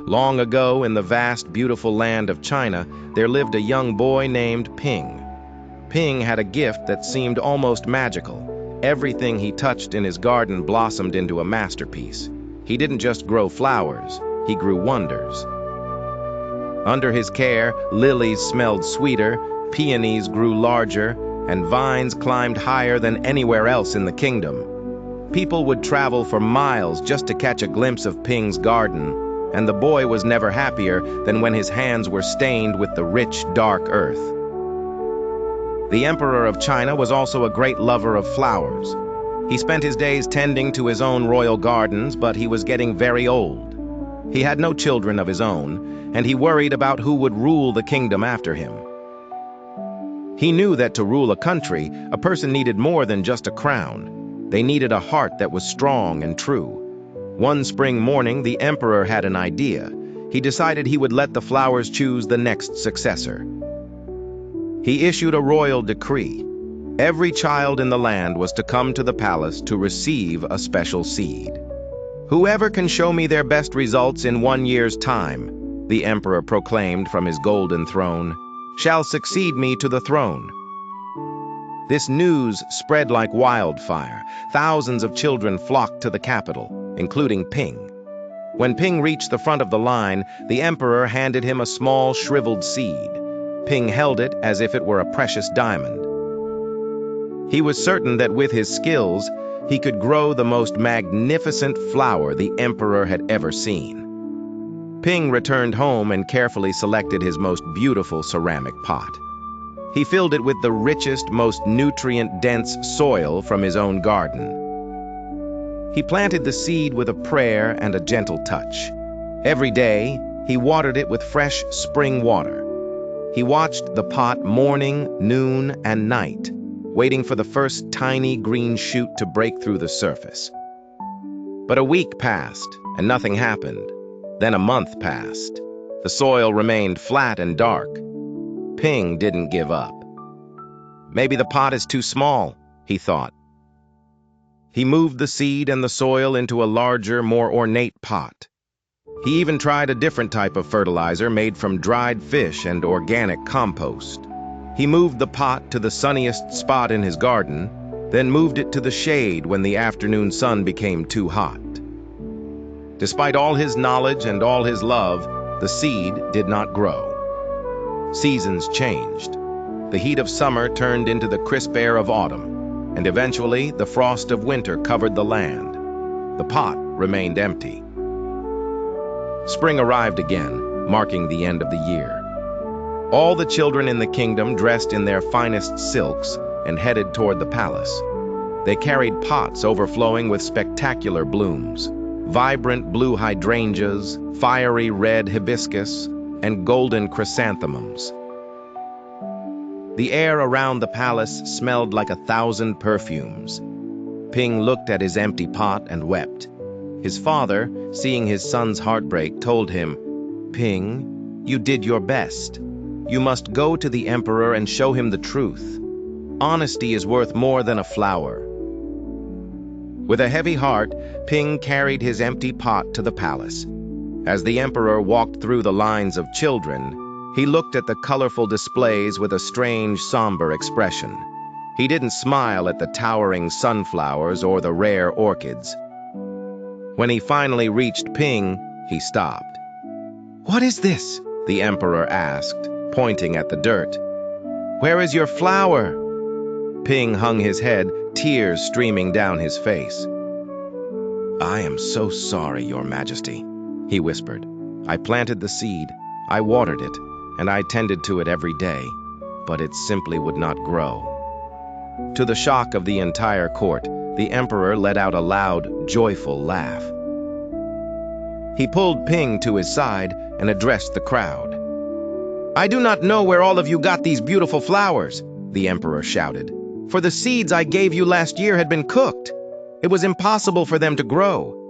Long ago, in the vast, beautiful land of China, there lived a young boy named Ping. Ping had a gift that seemed almost magical. Everything he touched in his garden blossomed into a masterpiece. He didn't just grow flowers, he grew wonders. Under his care, lilies smelled sweeter, peonies grew larger, and vines climbed higher than anywhere else in the kingdom. People would travel for miles just to catch a glimpse of Ping's garden, and the boy was never happier than when his hands were stained with the rich, dark earth. The Emperor of China was also a great lover of flowers. He spent his days tending to his own royal gardens, but he was getting very old. He had no children of his own, and he worried about who would rule the kingdom after him. He knew that to rule a country, a person needed more than just a crown. They needed a heart that was strong and true. One spring morning, the emperor had an idea. He decided he would let the flowers choose the next successor. He issued a royal decree. Every child in the land was to come to the palace to receive a special seed. "Whoever can show me their best results in 1 year's time," the emperor proclaimed from his golden throne, "shall succeed me to the throne." This news spread like wildfire. Thousands of children flocked to the capital, including Ping. When Ping reached the front of the line, the emperor handed him a small, shriveled seed. Ping held it as if it were a precious diamond. He was certain that with his skills, he could grow the most magnificent flower the emperor had ever seen. Ping returned home and carefully selected his most beautiful ceramic pot. He filled it with the richest, most nutrient-dense soil from his own garden. He planted the seed with a prayer and a gentle touch. Every day, he watered it with fresh spring water. He watched the pot morning, noon, and night, waiting for the first tiny green shoot to break through the surface. But a week passed, and nothing happened. Then a month passed. The soil remained flat and dark. Ping didn't give up. Maybe the pot is too small, he thought. He moved the seed and the soil into a larger, more ornate pot. He even tried a different type of fertilizer made from dried fish and organic compost. He moved the pot to the sunniest spot in his garden, then moved it to the shade when the afternoon sun became too hot. Despite all his knowledge and all his love, the seed did not grow. Seasons changed. The heat of summer turned into the crisp air of autumn, and eventually the frost of winter covered the land. The pot remained empty. Spring arrived again, marking the end of the year. All the children in the kingdom dressed in their finest silks and headed toward the palace. They carried pots overflowing with spectacular blooms, vibrant blue hydrangeas, fiery red hibiscus, and golden chrysanthemums. The air around the palace smelled like 1,000 perfumes. Ping looked at his empty pot and wept. His father, seeing his son's heartbreak, told him, "Ping, you did your best. You must go to the emperor and show him the truth. Honesty is worth more than a flower." With a heavy heart, Ping carried his empty pot to the palace. As the emperor walked through the lines of children, he looked at the colorful displays with a strange, somber expression. He didn't smile at the towering sunflowers or the rare orchids. When he finally reached Ping, he stopped. "What is this?" the emperor asked, pointing at the dirt. "Where is your flower?" Ping hung his head, tears streaming down his face. "I am so sorry, Your Majesty," he whispered. "I planted the seed, I watered it, and I tended to it every day, but it simply would not grow." To the shock of the entire court, the emperor let out a loud, joyful laugh. He pulled Ping to his side and addressed the crowd. "I do not know where all of you got these beautiful flowers," the emperor shouted, "for the seeds I gave you last year had been cooked. It was impossible for them to grow."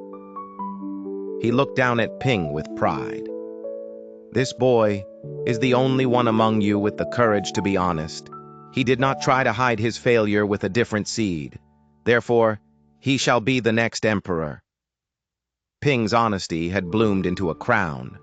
He looked down at Ping with pride. "This boy is the only one among you with the courage to be honest. He did not try to hide his failure with a different seed. Therefore, he shall be the next emperor." Ping's honesty had bloomed into a crown.